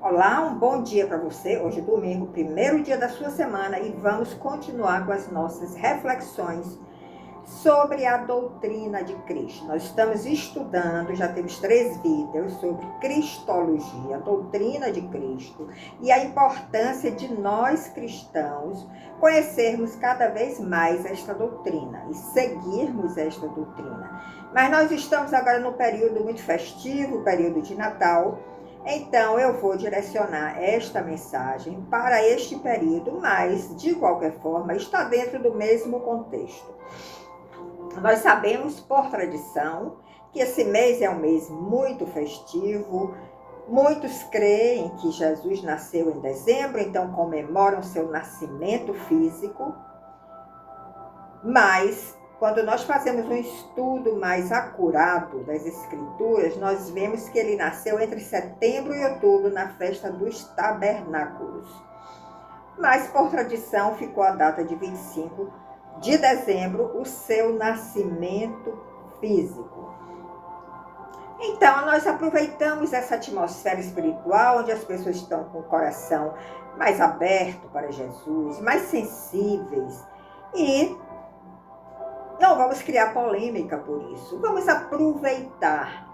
Olá, um bom dia para você. Hoje é domingo, primeiro dia da sua semana, e vamos continuar com as nossas reflexões sobre a doutrina de Cristo. Nós estamos estudando, já temos 3 vídeos sobre Cristologia, a doutrina de Cristo, e a importância de nós cristãos conhecermos cada vez mais esta doutrina e seguirmos esta doutrina. Mas nós estamos agora no período muito festivo, período de Natal. Então, eu vou direcionar esta mensagem para este período, mas, de qualquer forma, está dentro do mesmo contexto. Nós sabemos, por tradição, que esse mês é um mês muito festivo. Muitos creem que Jesus nasceu em dezembro, então comemoram seu nascimento físico. Mas, quando nós fazemos um estudo mais acurado das Escrituras, nós vemos que ele nasceu entre setembro e outubro, na festa dos tabernáculos. Mas, por tradição, ficou a data de 25 de dezembro, o seu nascimento físico. Então, nós aproveitamos essa atmosfera espiritual, onde as pessoas estão com o coração mais aberto para Jesus, mais sensíveis, e não vamos criar polêmica por isso. Vamos aproveitar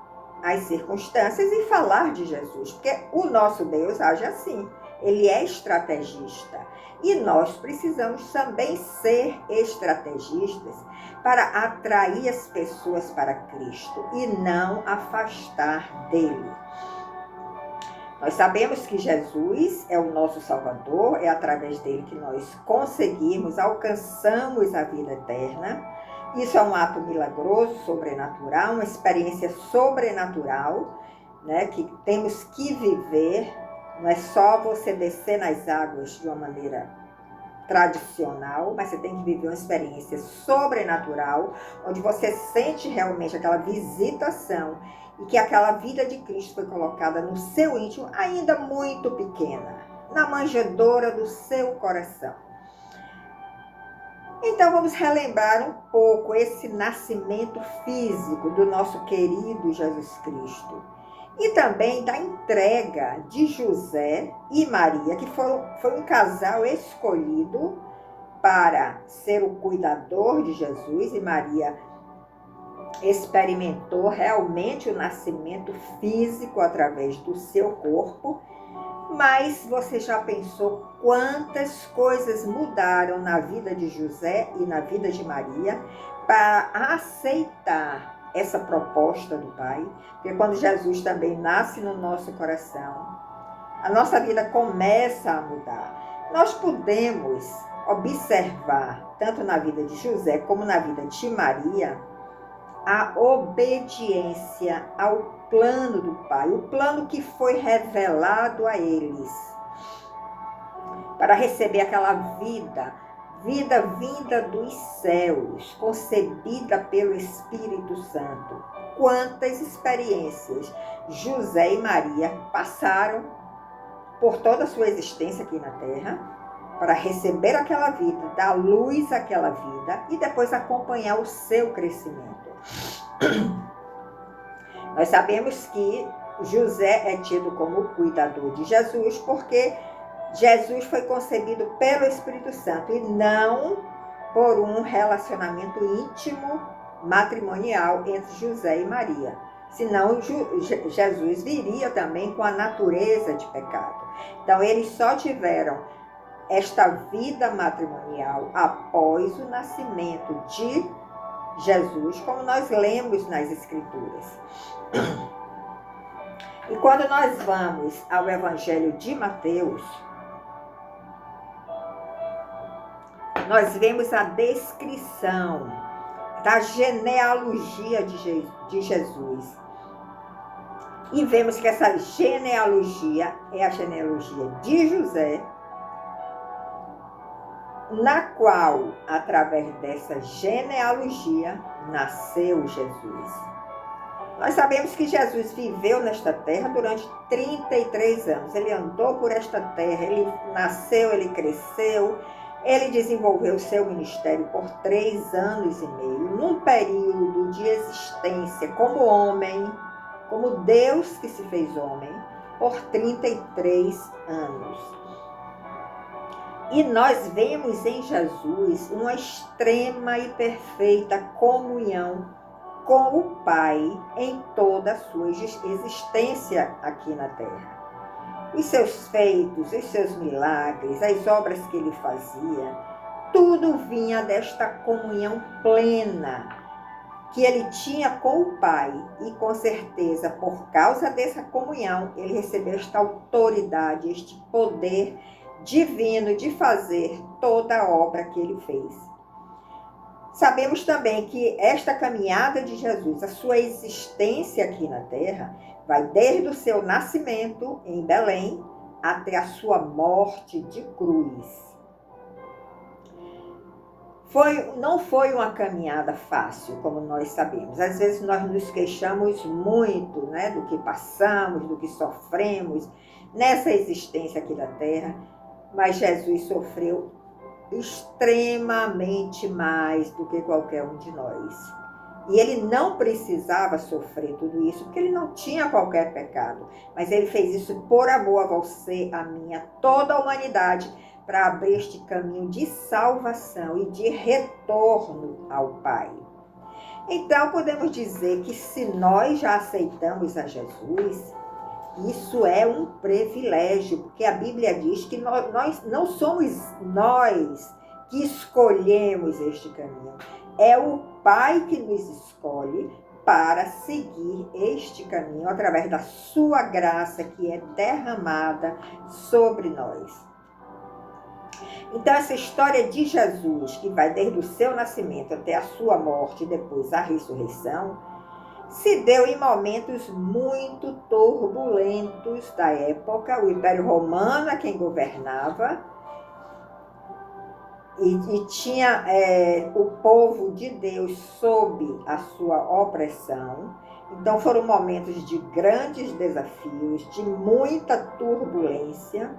as circunstâncias e falar de Jesus, porque o nosso Deus age assim. Ele é estrategista. E nós precisamos também ser estrategistas para atrair as pessoas para Cristo e não afastar dele. Nós sabemos que Jesus é o nosso Salvador, é através dele que nós conseguimos, alcançamos a vida eterna. Isso é um ato milagroso, sobrenatural, uma experiência sobrenatural, né, que temos que viver. Não é só você descer nas águas de uma maneira tradicional, mas você tem que viver uma experiência sobrenatural, onde você sente realmente aquela visitação e que aquela vida de Cristo foi colocada no seu íntimo, ainda muito pequena, na manjedoura do seu coração. Então vamos relembrar um pouco esse nascimento físico do nosso querido Jesus Cristo. E também da entrega de José e Maria, que foi um casal escolhido para ser o cuidador de Jesus, e Maria experimentou realmente o nascimento físico através do seu corpo. Mas você já pensou quantas coisas mudaram na vida de José e na vida de Maria para aceitar essa proposta do Pai? Porque quando Jesus também nasce no nosso coração, a nossa vida começa a mudar. Nós podemos observar, tanto na vida de José como na vida de Maria, a obediência ao plano do Pai, o plano que foi revelado a eles, para receber aquela vida vinda dos céus, concebida pelo Espírito Santo. Quantas experiências José e Maria passaram por toda a sua existência aqui na Terra, para receber aquela vida, dar luz àquela vida e depois acompanhar o seu crescimento. Nós sabemos que José é tido como o cuidador de Jesus, porque Jesus foi concebido pelo Espírito Santo e não por um relacionamento íntimo, matrimonial entre José e Maria. Senão Jesus viria também com a natureza de pecado. Então eles só tiveram esta vida matrimonial após o nascimento de Jesus, como nós lemos nas Escrituras. E quando nós vamos ao Evangelho de Mateus, nós vemos a descrição da genealogia de Jesus. E vemos que essa genealogia é a genealogia de José, na qual, através dessa genealogia, nasceu Jesus. Nós sabemos que Jesus viveu nesta terra durante 33 anos. Ele andou por esta terra, ele nasceu, ele cresceu, ele desenvolveu seu ministério por 3 anos e meio, num período de existência como homem, como Deus que se fez homem, por 33 anos. E nós vemos em Jesus uma extrema e perfeita comunhão com o Pai em toda a sua existência aqui na terra. Os seus feitos, os seus milagres, as obras que ele fazia, tudo vinha desta comunhão plena que ele tinha com o Pai. E com certeza, por causa dessa comunhão, ele recebeu esta autoridade, este poder divino de fazer toda a obra que ele fez. Sabemos também que esta caminhada de Jesus, a sua existência aqui na terra, vai desde o seu nascimento em Belém até a sua morte de cruz. Não foi uma caminhada fácil, como nós sabemos. Às vezes nós nos queixamos muito, né, do que passamos, do que sofremos nessa existência aqui na terra, mas Jesus sofreu extremamente mais do que qualquer um de nós. E ele não precisava sofrer tudo isso, porque ele não tinha qualquer pecado. Mas ele fez isso por amor a você, a mim, a toda a humanidade, para abrir este caminho de salvação e de retorno ao Pai. Então, podemos dizer que se nós já aceitamos a Jesus, isso é um privilégio, porque a Bíblia diz que nós não somos nós que escolhemos este caminho. É o Pai que nos escolhe para seguir este caminho através da sua graça que é derramada sobre nós. Então, essa história de Jesus, que vai desde o seu nascimento até a sua morte e depois a ressurreição, se deu em momentos muito turbulentos da época. O Império Romano é quem governava e tinha o povo de Deus sob a sua opressão. Então foram momentos de grandes desafios, de muita turbulência.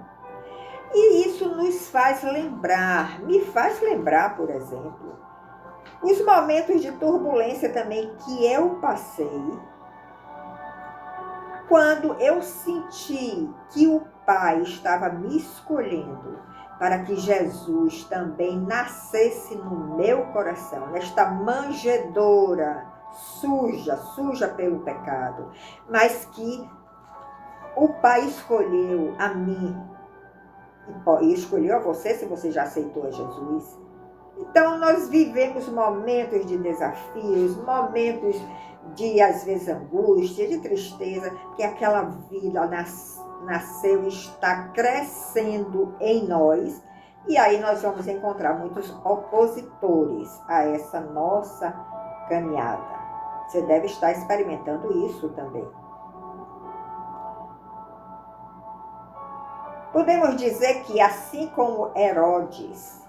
E isso nos faz lembrar, me faz lembrar, por exemplo, os momentos de turbulência também que eu passei, quando eu senti que o Pai estava me escolhendo para que Jesus também nascesse no meu coração, nesta manjedoura suja pelo pecado, mas que o Pai escolheu a mim e escolheu a você, se você já aceitou a Jesus. Então, nós vivemos momentos de desafios, momentos de, às vezes, angústia, de tristeza, que aquela vida nasceu e está crescendo em nós. E aí nós vamos encontrar muitos opositores a essa nossa caminhada. Você deve estar experimentando isso também. Podemos dizer que, assim como Herodes,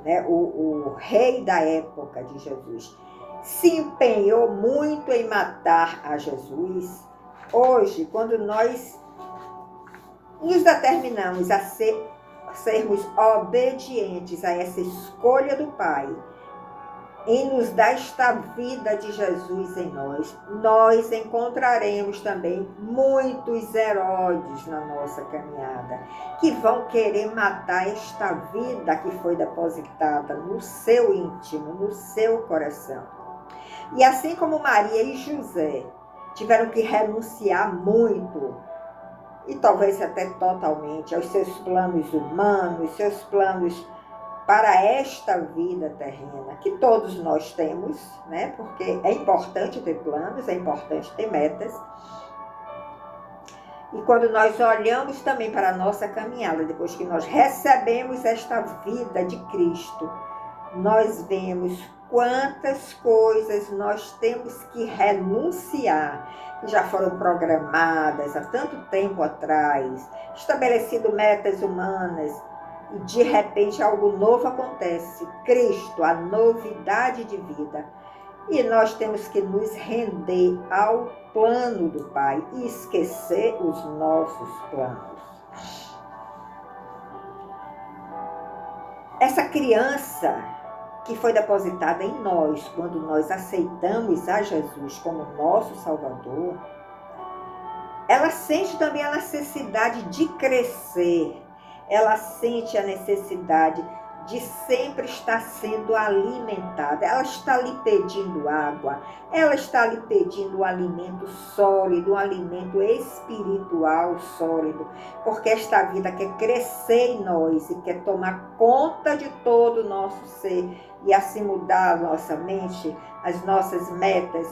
né, o rei da época de Jesus, se empenhou muito em matar a Jesus, hoje, quando nós nos determinamos a sermos obedientes a essa escolha do Pai, em nos dar esta vida de Jesus em nós encontraremos também muitos Herodes na nossa caminhada, que vão querer matar esta vida que foi depositada no seu íntimo, no seu coração. E assim como Maria e José tiveram que renunciar muito, e talvez até totalmente, aos seus planos humanos, seus planos para esta vida terrena, que todos nós temos, né? Porque é importante ter planos, é importante ter metas. E quando nós olhamos também para a nossa caminhada, depois que nós recebemos esta vida de Cristo, nós vemos quantas coisas nós temos que renunciar, que já foram programadas há tanto tempo atrás, estabelecido metas humanas, e de repente algo novo acontece, Cristo, a novidade de vida. E nós temos que nos render ao plano do Pai e esquecer os nossos planos. Essa criança que foi depositada em nós, quando nós aceitamos a Jesus como nosso Salvador, ela sente também a necessidade de crescer, ela sente a necessidade de sempre estar sendo alimentada. Ela está lhe pedindo água, ela está lhe pedindo um alimento sólido, um alimento espiritual sólido, porque esta vida quer crescer em nós e quer tomar conta de todo o nosso ser e assim mudar a nossa mente, as nossas metas,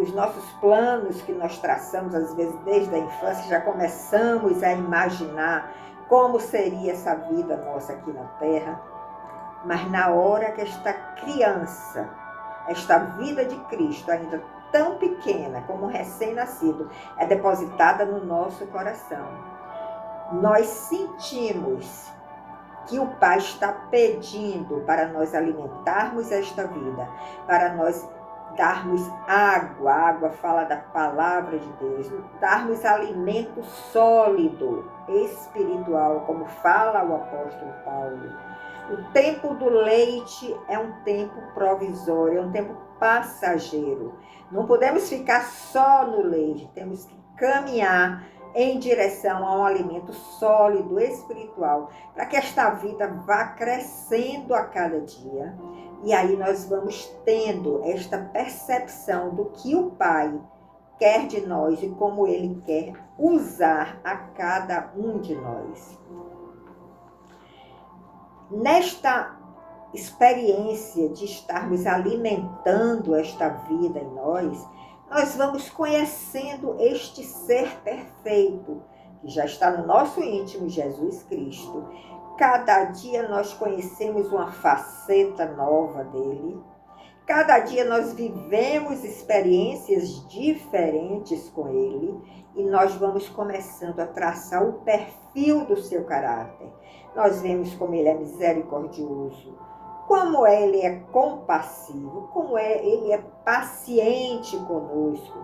os nossos planos que nós traçamos, às vezes, desde a infância, já começamos a imaginar como seria essa vida nossa aqui na Terra. Mas na hora que esta criança, esta vida de Cristo, ainda tão pequena como um recém-nascido, é depositada no nosso coração, nós sentimos que o Pai está pedindo para nós alimentarmos esta vida, para nós darmos água, a água fala da palavra de Deus, darmos alimento sólido, espiritual, como fala o apóstolo Paulo. O tempo do leite é um tempo provisório, é um tempo passageiro. Não podemos ficar só no leite, temos que caminhar em direção a um alimento sólido, espiritual, para que esta vida vá crescendo a cada dia. E aí nós vamos tendo esta percepção do que o Pai quer de nós e como Ele quer usar a cada um de nós. Nesta experiência de estarmos alimentando esta vida em nós vamos conhecendo este ser perfeito, que já está no nosso íntimo, Jesus Cristo. Cada dia nós conhecemos uma faceta nova dele. Cada dia nós vivemos experiências diferentes com ele e nós vamos começando a traçar o perfil do seu caráter. Nós vemos como ele é misericordioso, como ele é compassivo, como ele é paciente conosco.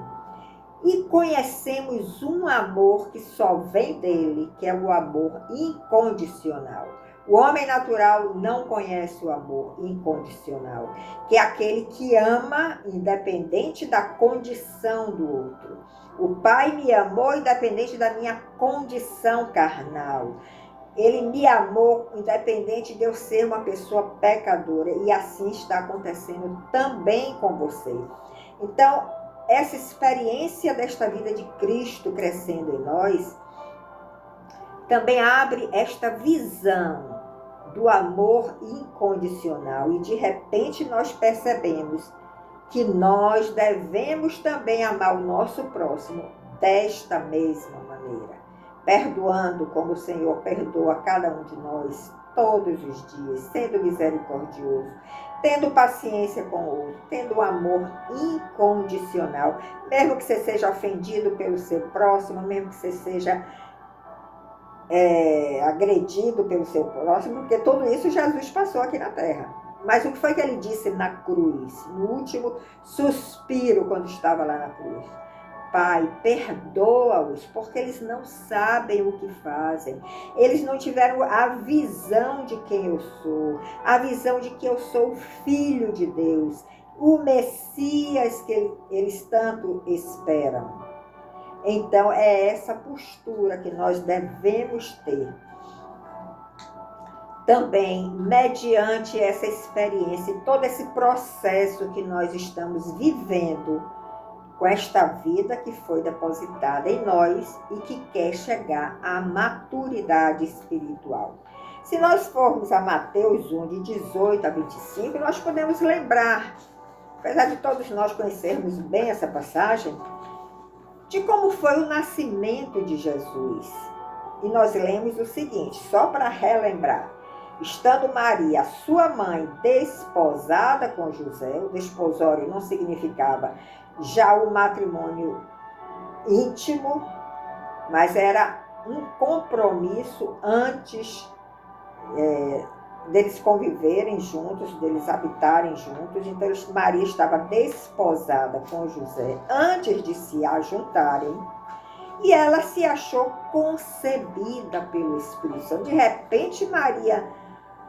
E conhecemos um amor que só vem dele, que é o amor incondicional. O homem natural não conhece o amor incondicional, que é aquele que ama independente da condição do outro. O Pai me amou independente da minha condição carnal. Ele me amou independente de eu ser uma pessoa pecadora, e assim está acontecendo também com você. Então, essa experiência desta vida de Cristo crescendo em nós também abre esta visão do amor incondicional, e de repente nós percebemos que nós devemos também amar o nosso próximo desta mesma maneira, perdoando como o Senhor perdoa cada um de nós todos os dias, sendo misericordioso, tendo paciência com o outro, tendo um amor incondicional, mesmo que você seja ofendido pelo seu próximo, mesmo que você seja agredido pelo seu próximo, porque tudo isso Jesus passou aqui na terra. Mas o que foi que ele disse na cruz, no último suspiro, quando estava lá na cruz? Pai, perdoa-os, porque eles não sabem o que fazem. Eles não tiveram a visão de quem eu sou, a visão de que eu sou o Filho de Deus, o Messias que eles tanto esperam. Então, é essa postura que nós devemos ter. Também, mediante essa experiência e todo esse processo que nós estamos vivendo com esta vida que foi depositada em nós e que quer chegar à maturidade espiritual. Se nós formos a Mateus 1, de 18 a 25, nós podemos lembrar, apesar de todos nós conhecermos bem essa passagem, de como foi o nascimento de Jesus. E nós lemos o seguinte, só para relembrar: estando Maria, sua mãe, desposada com José, o desposório não significava já o matrimônio íntimo, mas era um compromisso antes deles conviverem juntos, deles habitarem juntos. Então Maria estava desposada com José antes de se ajuntarem, e ela se achou concebida pelo Espírito Santo. De repente Maria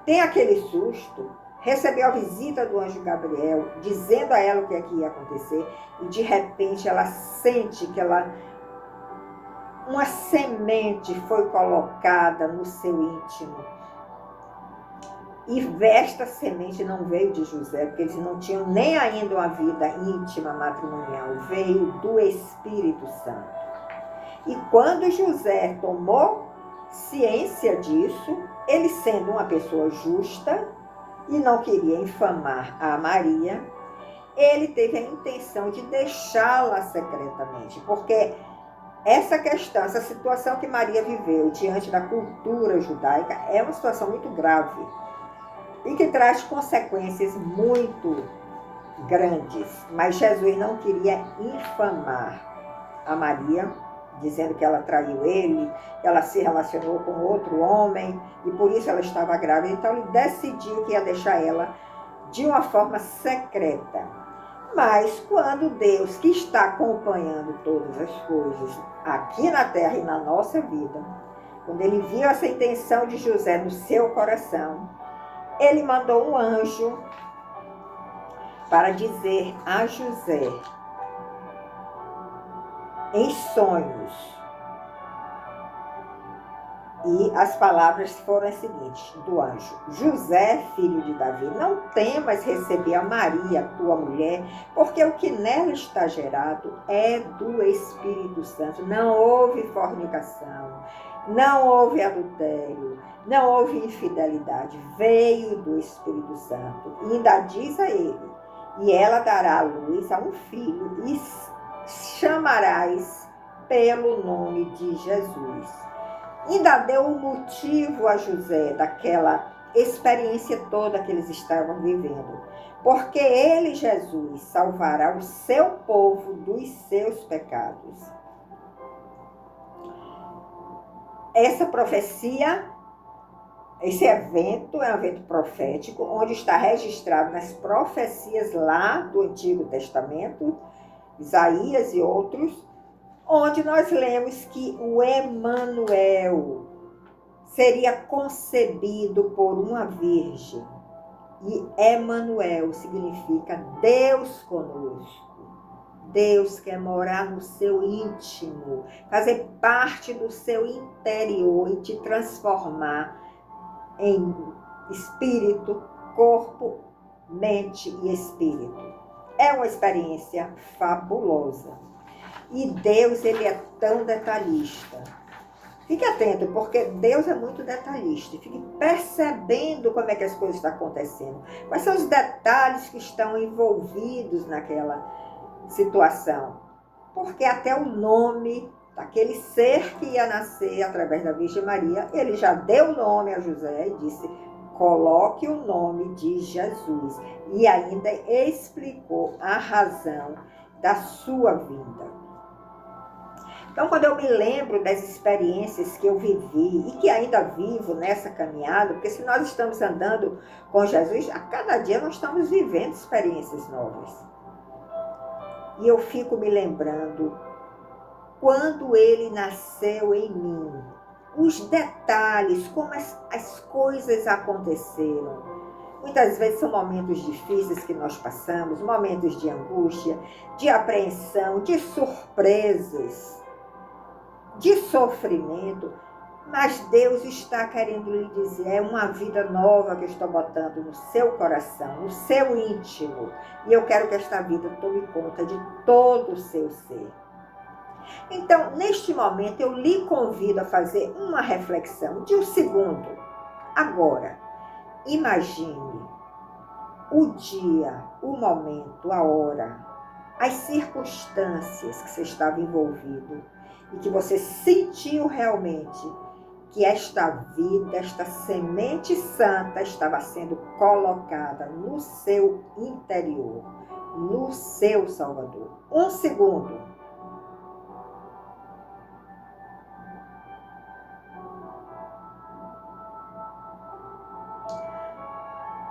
tem aquele susto, recebeu a visita do anjo Gabriel, dizendo a ela o que é que ia acontecer, e de repente ela sente que uma semente foi colocada no seu íntimo. E esta semente não veio de José, porque eles não tinham nem ainda uma vida íntima matrimonial, veio do Espírito Santo. E quando José tomou ciência disso, ele sendo uma pessoa justa e não queria infamar a Maria, ele teve a intenção de deixá-la secretamente, porque essa questão, essa situação que Maria viveu diante da cultura judaica é uma situação muito grave e que traz consequências muito grandes. Mas Jesus não queria infamar a Maria, dizendo que ela traiu ele, que ela se relacionou com outro homem e por isso ela estava grávida. Então ele decidiu que ia deixar ela de uma forma secreta. Mas quando Deus, que está acompanhando todas as coisas aqui na terra e na nossa vida, quando ele viu essa intenção de José no seu coração, ele mandou um anjo para dizer a José, em sonhos. E as palavras foram as seguintes, do anjo: José, filho de Davi, não temas receber a Maria, tua mulher, porque o que nela está gerado é do Espírito Santo. Não houve fornicação, não houve adultério, não houve infidelidade, veio do Espírito Santo. E ainda diz a ele, e ela dará à luz a um filho, e chamarás pelo nome de Jesus. Ainda deu um motivo a José daquela experiência toda que eles estavam vivendo. Porque ele, Jesus, salvará o seu povo dos seus pecados. Essa profecia, esse evento é um evento profético, onde está registrado nas profecias lá do Antigo Testamento, Isaías e outros, onde nós lemos que o Emanuel seria concebido por uma virgem. E Emanuel significa Deus conosco. Deus quer morar no seu íntimo, fazer parte do seu interior e te transformar em espírito, corpo, mente e espírito. É uma experiência fabulosa. E Deus, ele é tão detalhista. Fique atento, porque Deus é muito detalhista. Fique percebendo como é que as coisas estão acontecendo. Quais são os detalhes que estão envolvidos naquela situação. Porque até o nome daquele ser que ia nascer através da Virgem Maria, ele já deu o nome a José e disse, coloque o nome de Jesus. E ainda explicou a razão da sua vinda. Então, quando eu me lembro das experiências que eu vivi e que ainda vivo nessa caminhada, porque se nós estamos andando com Jesus, a cada dia nós estamos vivendo experiências novas. E eu fico me lembrando quando ele nasceu em mim, os detalhes, como as coisas aconteceram. Muitas vezes são momentos difíceis que nós passamos, momentos de angústia, de apreensão, de surpresas, de sofrimento, mas Deus está querendo lhe dizer, é uma vida nova que eu estou botando no seu coração, no seu íntimo, e eu quero que esta vida tome conta de todo o seu ser. Então, neste momento, eu lhe convido a fazer uma reflexão de um segundo. Agora, imagine o dia, o momento, a hora, as circunstâncias que você estava envolvido, e que você sentiu realmente que esta vida, esta semente santa estava sendo colocada no seu interior, no seu Salvador. Um segundo.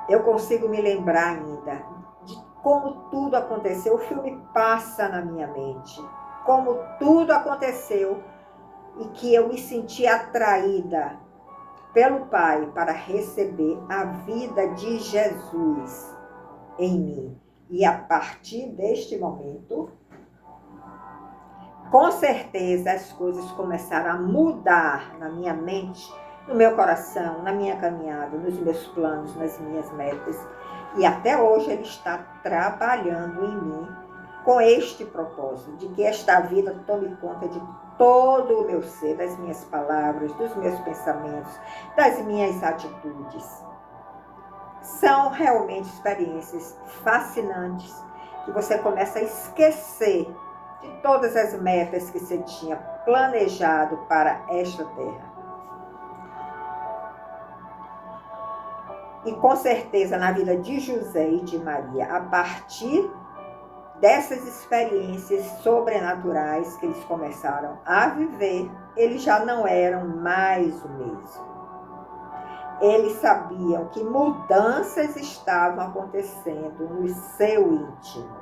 Eu consigo me lembrar ainda de como tudo aconteceu. O filme passa na minha mente. Como tudo aconteceu e que eu me senti atraída pelo Pai para receber a vida de Jesus em mim. E a partir deste momento, com certeza as coisas começaram a mudar na minha mente, no meu coração, na minha caminhada, nos meus planos, nas minhas metas. E até hoje Ele está trabalhando em mim com este propósito, de que esta vida tome conta de todo o meu ser, das minhas palavras, dos meus pensamentos, das minhas atitudes. São realmente experiências fascinantes que você começa a esquecer de todas as metas que você tinha planejado para esta terra. E com certeza na vida de José e de Maria, a partir dessas experiências sobrenaturais que eles começaram a viver, eles já não eram mais o mesmo. Eles sabiam que mudanças estavam acontecendo no seu íntimo.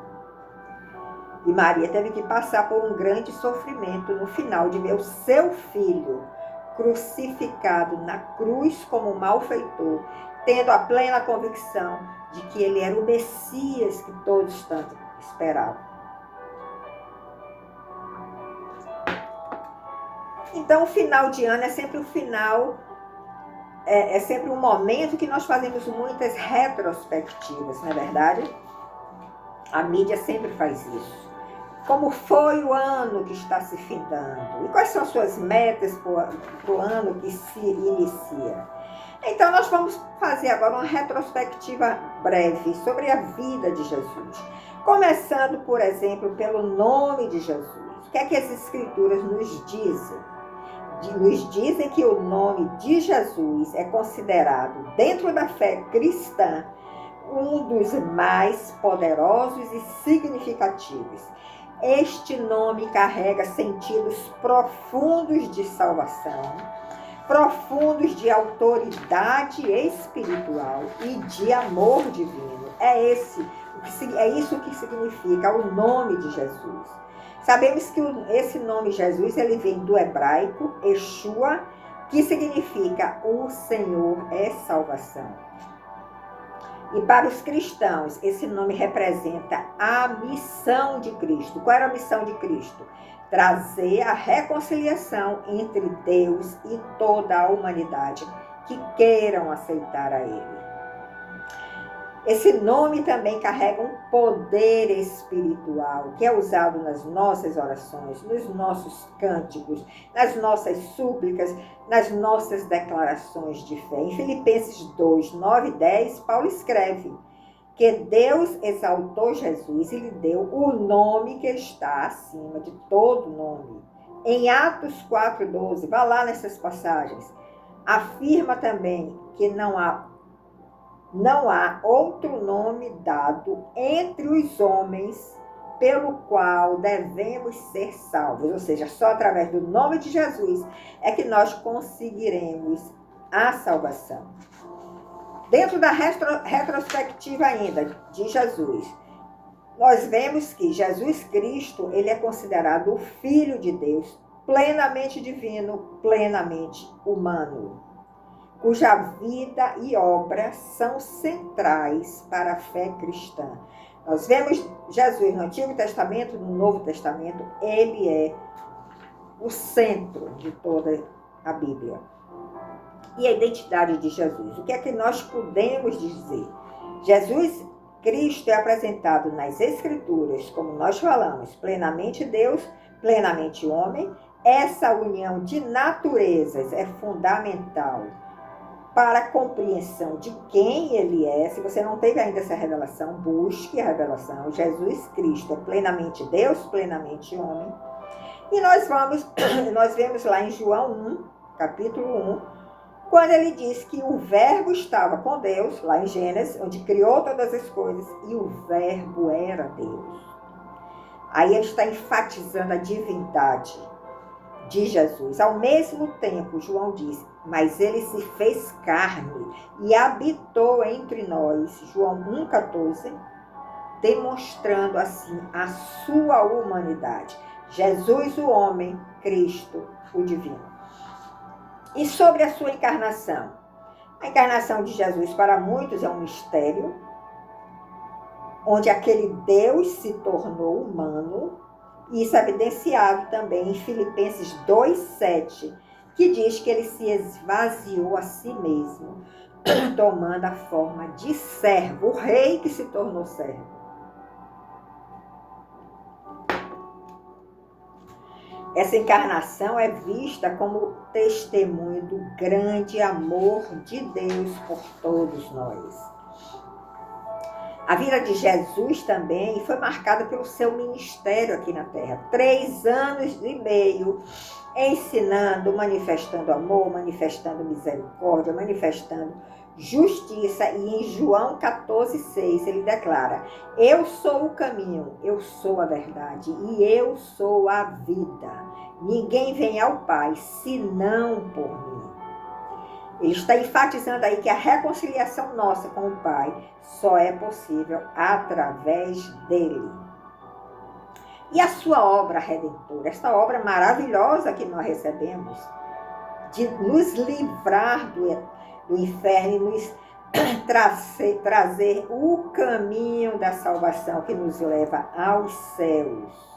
E Maria teve que passar por um grande sofrimento no final de ver o seu filho crucificado na cruz como malfeitor, tendo a plena convicção de que ele era o Messias que todos tanto esperavam. Então, o final de ano é sempre o final, é sempre um momento que nós fazemos muitas retrospectivas, não é verdade? A mídia sempre faz isso. Como foi o ano que está se findando? E quais são as suas metas para o ano que se inicia? Então, nós vamos fazer agora uma retrospectiva breve sobre a vida de Jesus. Começando, por exemplo, pelo nome de Jesus. O que é que as Escrituras nos dizem? Nos dizem que o nome de Jesus é considerado, dentro da fé cristã, um dos mais poderosos e significativos. Este nome carrega sentidos profundos de salvação, profundos de autoridade espiritual e de amor divino. É isso que significa o nome de Jesus. Sabemos que esse nome Jesus, ele vem do hebraico, Yeshua, que significa o Senhor é salvação. E para os cristãos, esse nome representa a missão de Cristo. Qual era a missão de Cristo? Trazer a reconciliação entre Deus e toda a humanidade que queiram aceitar a Ele. Esse nome também carrega um poder espiritual que é usado nas nossas orações, nos nossos cânticos, nas nossas súplicas, nas nossas declarações de fé. Em Filipenses 2, 9 e 10, Paulo escreve que Deus exaltou Jesus e lhe deu o nome que está acima de todo nome. Em Atos 4,12, vá lá nessas passagens, afirma também que não há outro nome dado entre os homens pelo qual devemos ser salvos. Ou seja, só através do nome de Jesus é que nós conseguiremos a salvação. Dentro da retrospectiva ainda de Jesus, nós vemos que Jesus Cristo, ele é considerado o Filho de Deus, plenamente divino, plenamente humano, cuja vida e obra são centrais para a fé cristã. Nós vemos Jesus no Antigo Testamento, no Novo Testamento, ele é o centro de toda a Bíblia. E a identidade de Jesus, o que é que nós podemos dizer? Jesus Cristo é apresentado nas Escrituras, como nós falamos, plenamente Deus, plenamente homem. Essa união de naturezas é fundamental para a compreensão de quem ele é. Se você não teve ainda essa revelação, busque a revelação. Jesus Cristo é plenamente Deus, plenamente homem. E nós vemos lá em João 1, capítulo 1, quando ele diz que o verbo estava com Deus, lá em Gênesis, onde criou todas as coisas, e o verbo era Deus. Aí ele está enfatizando a divindade de Jesus. Ao mesmo tempo, João diz, mas ele se fez carne e habitou entre nós, João 1,14, demonstrando assim a sua humanidade. Jesus, o homem, Cristo, o divino. E sobre a sua encarnação? A encarnação de Jesus para muitos é um mistério, onde aquele Deus se tornou humano, e isso é evidenciado também em Filipenses 2,7, que diz que ele se esvaziou a si mesmo, tomando a forma de servo, o rei que se tornou servo. Essa encarnação é vista como testemunho do grande amor de Deus por todos nós. A vida de Jesus também foi marcada pelo seu ministério aqui na Terra. 3 anos e meio ensinando, manifestando amor, manifestando misericórdia, manifestando justiça. E em João 14,6 ele declara: eu sou o caminho, eu sou a verdade e eu sou a vida. Ninguém vem ao Pai senão por mim. Ele está enfatizando aí que a reconciliação nossa com o Pai só é possível através dele. E a sua obra redentora, esta obra maravilhosa que nós recebemos, de nos livrar do inferno e nos trazer o caminho da salvação que nos leva aos céus.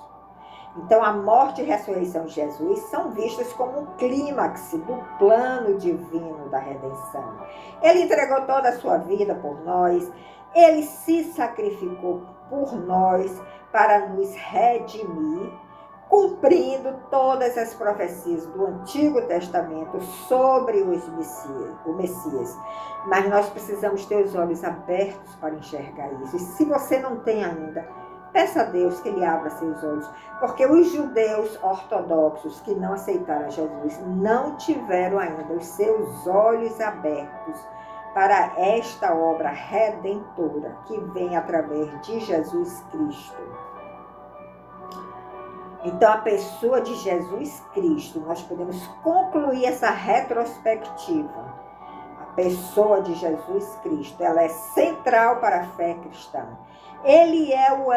Então, a morte e a ressurreição de Jesus são vistas como um clímax do plano divino da redenção. Ele entregou toda a sua vida por nós, ele se sacrificou por nós para nos redimir, cumprindo todas as profecias do Antigo Testamento sobre o Messias. Mas nós precisamos ter os olhos abertos para enxergar isso. E se você não tem ainda, peça a Deus que Ele abra seus olhos, porque os judeus ortodoxos que não aceitaram Jesus não tiveram ainda os seus olhos abertos para esta obra redentora que vem através de Jesus Cristo. Então, a pessoa de Jesus Cristo, nós podemos concluir essa retrospectiva. A pessoa de Jesus Cristo, ela é central para a fé cristã. Ele é o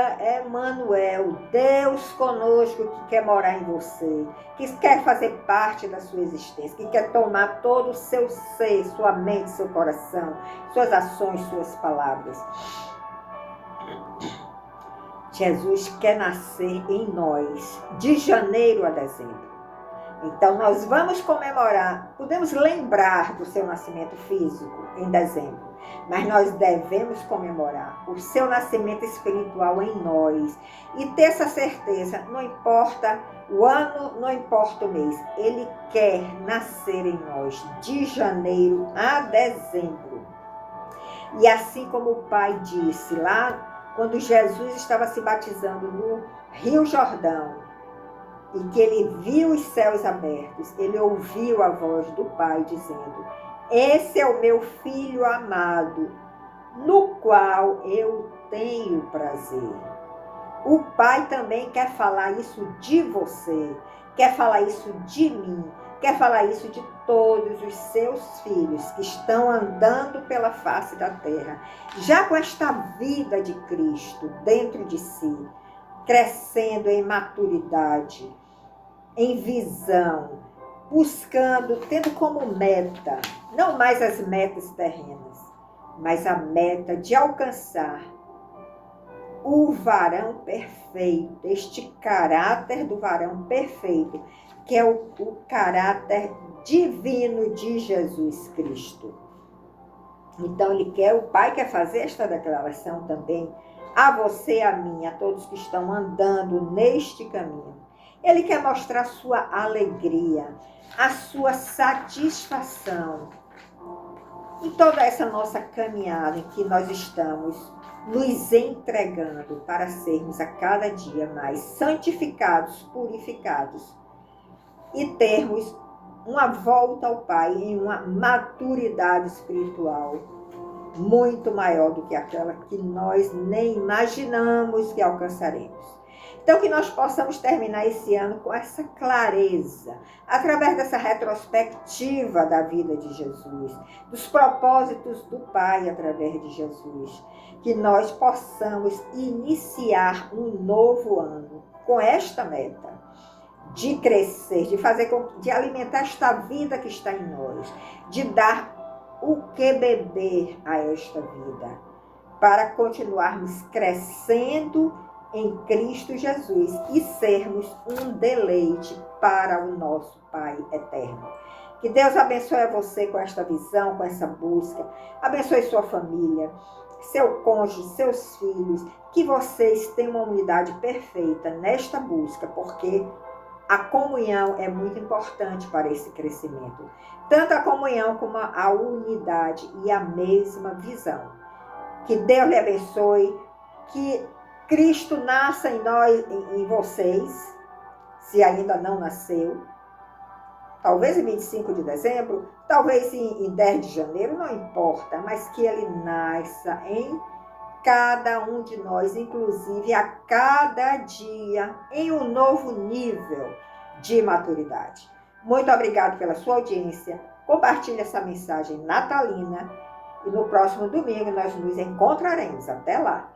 Emmanuel, Deus conosco, que quer morar em você, que quer fazer parte da sua existência, que quer tomar todo o seu ser, sua mente, seu coração, suas ações, suas palavras. Jesus quer nascer em nós, de janeiro a dezembro. Então, nós vamos comemorar, podemos lembrar do seu nascimento físico em dezembro, mas nós devemos comemorar o seu nascimento espiritual em nós e ter essa certeza, não importa o ano, não importa o mês, Ele quer nascer em nós de janeiro a dezembro. E assim como o Pai disse lá, quando Jesus estava se batizando no Rio Jordão, e que ele viu os céus abertos, ele ouviu a voz do Pai dizendo: esse é o meu Filho amado, no qual eu tenho prazer. O Pai também quer falar isso de você, quer falar isso de mim, quer falar isso de todos os seus filhos que estão andando pela face da terra, já com esta vida de Cristo dentro de si, crescendo em maturidade, em visão, buscando, tendo como meta, não mais as metas terrenas, mas a meta de alcançar o varão perfeito, este caráter do varão perfeito, que é o caráter divino de Jesus Cristo. Então, o Pai quer fazer esta declaração também a você, a mim, a todos que estão andando neste caminho. Ele quer mostrar a sua alegria, a sua satisfação em toda essa nossa caminhada em que nós estamos nos entregando para sermos a cada dia mais santificados, purificados e termos uma volta ao Pai em uma maturidade espiritual muito maior do que aquela que nós nem imaginamos que alcançaremos. Então, que nós possamos terminar esse ano com essa clareza, através dessa retrospectiva da vida de Jesus, dos propósitos do Pai através de Jesus, que nós possamos iniciar um novo ano com esta meta, de crescer, de alimentar esta vida que está em nós, de dar o que beber a esta vida, para continuarmos crescendo em Cristo Jesus e sermos um deleite para o nosso Pai eterno. Que Deus abençoe a você com esta visão, com essa busca. Abençoe sua família, seu cônjuge, seus filhos. Que vocês tenham uma unidade perfeita nesta busca, porque a comunhão é muito importante para esse crescimento. Tanto a comunhão como a unidade e a mesma visão. Que Deus lhe abençoe. Que Cristo nasça em nós, em vocês, se ainda não nasceu. Talvez em 25 de dezembro, talvez em 10 de janeiro, não importa, mas que ele nasça em cada um de nós, inclusive a cada dia, em um novo nível de maturidade. Muito obrigado pela sua audiência. Compartilhe essa mensagem natalina e no próximo domingo nós nos encontraremos. Até lá!